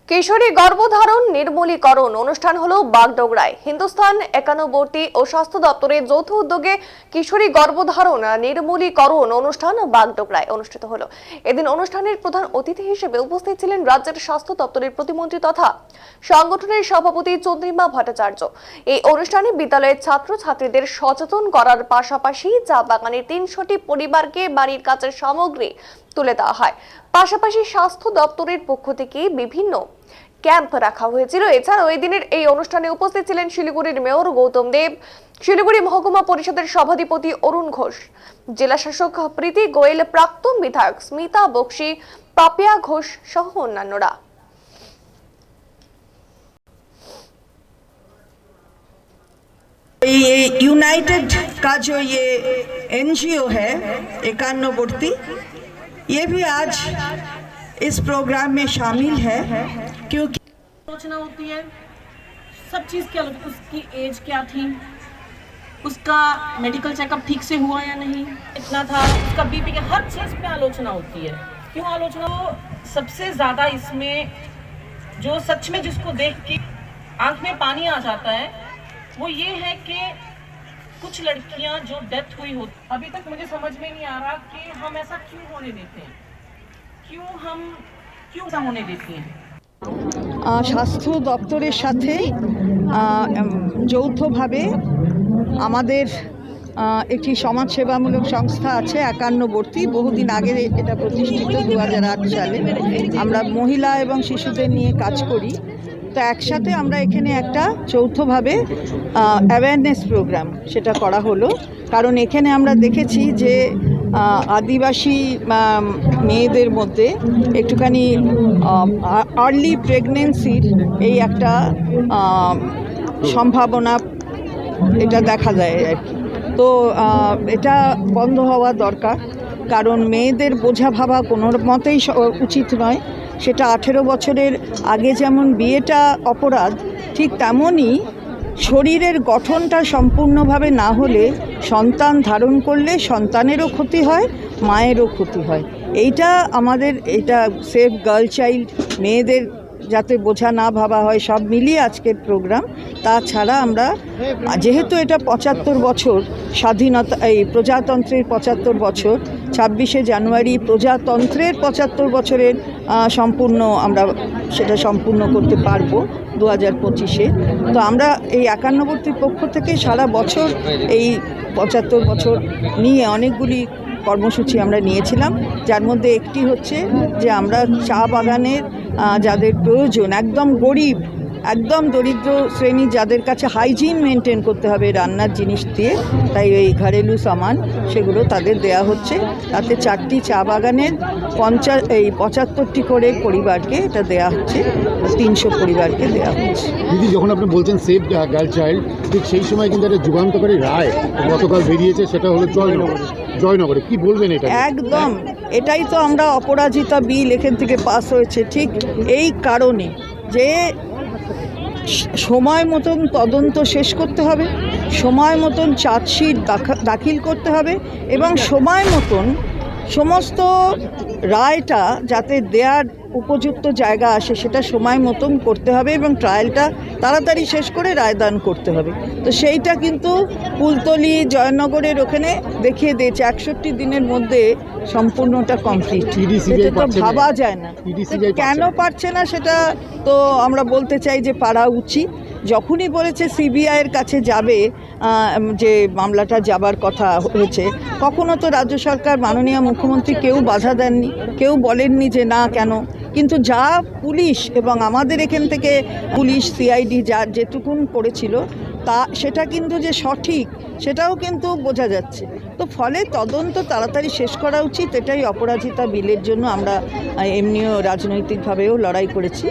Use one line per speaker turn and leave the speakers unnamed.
কিশোরী গর্ভধারণ নির্মূলীকরণ অনুষ্ঠান হলো বাগডোগরায়। হিন্দুস্তান একান্নবর্তী ও স্বাস্থ্য দপ্তরের যৌথ উদ্যোগে কিশোরী গর্ভধারণ নির্মূলীকরণ অনুষ্ঠান বাগডোগরায় অনুষ্ঠিত হলো। এদিন অনুষ্ঠানের প্রধান অতিথি হিসেবে উপস্থিত ছিলেন রাজ্যের স্বাস্থ্য দপ্তরের প্রতিমন্ত্রী তথা সংগঠনের সভাপতি চন্দ্রিমা ভট্টাচার্য। এই অনুষ্ঠানে বিদ্যালয়ের ছাত্রছাত্রীদের সচেতন করার পাশাপাশি চা বাগানের ৩০০টি পরিবারকে বাড়ির কাছের সামগ্রী তুলে দেওয়া হয়। পাশাপাশি স্বাস্থ্য দপ্তরের পক্ষ থেকে বিভিন্ন ক্যাম্প রাখা হয়েছিল। এছাড়াও এই দিনের এই অনুষ্ঠানে উপস্থিত ছিলেন শিলিগুড়ির মেয়র গৌতম দেব, শিলিগুড়ি মহকুমা পরিষদের সভাধিপতি অরুণ ঘোষ, জেলা শাসক প্রীতি গোয়েল, প্রাক্তন বিধায়ক স্মিতা বক্সি, পাপিয়া ঘোষ সহ অন্যান্যরা।
ये यूनाइटेड का जो ये एनजीओ है एकान्नवर्ती, ये भी आज इस प्रोग्राम में शामिल है क्योंकि
आलोचना होती है सब चीज़ की। उसकी एज क्या थी, उसका मेडिकल चेकअप ठीक से हुआ या नहीं, इतना था, उसका बीपी का, हर चीज़ पे आलोचना होती है। क्यों आलोचना? तो सबसे ज़्यादा इसमें जो सच में जिसको देख के आंख में पानी आ जाता है वो ये है कि कुछ लड़कियां जो डेथ हुई हो, अभी तक मुझे समझ में नहीं आ रहा कि हम ऐसा क्यों होने देते हैं, क्यों ऐसा होने देती हैं।
স্বাস্থ্য দপ্তরের সাথে যৌথভাবে আমাদের একটি সমাজসেবামূলক সংস্থা আছে একান্নবর্তী। বহুদিন আগে এটা প্রতিষ্ঠিত, 2008 সালে। আমরা মহিলা এবং শিশুদের নিয়ে কাজ করি। তো একসাথে আমরা এখানে একটা যৌথভাবে অ্যাওয়ারনেস প্রোগ্রাম সেটা করা হলো। কারণ এখানে আমরা দেখেছি যে আদিবাসী মেয়েদের মধ্যে একটুখানি আর্লি প্রেগনেন্সির এই একটা সম্ভাবনা এটা দেখা যায় আর কি। তো এটা বন্ধ হওয়া দরকার, কারণ মেয়েদের বোঝা ভাবা কোনো মতেই উচিত নয়। সেটা 18 বছরের আগে যেমন বিয়েটা অপরাধ, ঠিক তেমনই শরীরের গঠনটা সম্পূর্ণভাবে না হলে সন্তান ধারণ করলে সন্তানেরও ক্ষতি হয়, মায়েরও ক্ষতি হয়। এইটা আমাদের, এটা সেভ গার্ল চাইল্ড, মেয়েদের যাতে বোঝা না ভাবা হয়, সব মিলিয়ে আজকের প্রোগ্রাম। তাছাড়া আমরা যেহেতু এটা 75 বছর স্বাধীনতা, এই প্রজাতন্ত্রের 75 বছর, 26শে জানুয়ারি প্রজাতন্ত্রের 75 বছরের সম্পূর্ণ আমরা সেটা সম্পূর্ণ করতে পারবো 2025-এ। তো আমরা এই একান্নবর্তীর পক্ষ থেকে সারা বছর এই 75 বছর নিয়ে অনেকগুলি কর্মসূচি আমরা নিয়েছিলাম, যার মধ্যে একটি হচ্ছে যে আমরা চা বাগানের যাদের প্রয়োজন, একদম গরিব, একদম দরিদ্র শ্রেণী, যাদের কাছে হাইজিন মেনটেন করতে হবে রান্নার জিনিস দিয়ে, তাই এই ঘরেলু সামান সেগুলো তাদের দেয়া হচ্ছে। তাতে 4টি চা বাগানের 75টি করে পরিবারকে এটা দেয়া হচ্ছে, 300 পরিবারকে দেয়া হচ্ছে।
দিদি, যখন আপনি বলছেন সেভ গার্ল চাইল্ড, ঠিক সেই সময় কিন্তু একটা যুগান্তকারী রায় গতকাল বেরিয়েছে, সেটা হলো জয়নগরে। কি বলবেন এটা? একদম,
এটাই তো আমরা অপরাজিতা বিল এখান থেকে পাস হয়েছে ঠিক এই কারণে যে সময় মতন তদন্ত শেষ করতে হবে, সময় মতন চার্জশিট দাখিল করতে হবে এবং সময় মতন সমস্ত রায়টা যাতে দেওয়ার উপযুক্ত জায়গা আসে সেটা সময় মতন করতে হবে এবং ট্রায়ালটা তাড়াতাড়ি শেষ করে রায়দান করতে হবে। তো সেইটা কিন্তু কুলতলি জয়নগরের ওখানে দেখিয়ে দিয়েছে 61 দিনের মধ্যে সম্পূর্ণটা কমপ্লিট। সেটা তো ভাবা যায় না কেন পারছে না, সেটা তো আমরা বলতে চাই যে পারা উচিত। যখনই বলেছে সিবিআইয়ের কাছে যাবে, যে মামলাটা যাবার কথা হয়েছে, কখনো তো রাজ্য সরকার, মাননীয় মুখ্যমন্ত্রী কেউ বাধা দেননি, কেউ বলেননি যে না কেন। কিন্তু যা পুলিশ এবং আমাদের এখান থেকে পুলিশ সিআইডি যার যেটুকুন করেছিল তা সেটা কিন্তু যে সঠিক সেটাও কিন্তু বোঝা যাচ্ছে। তো ফলে তদন্ত তাড়াতাড়ি শেষ করা উচিত। এটাই অপরাজিতা বিলের জন্য আমরা এমনিও রাজনৈতিকভাবেও লড়াই করছি।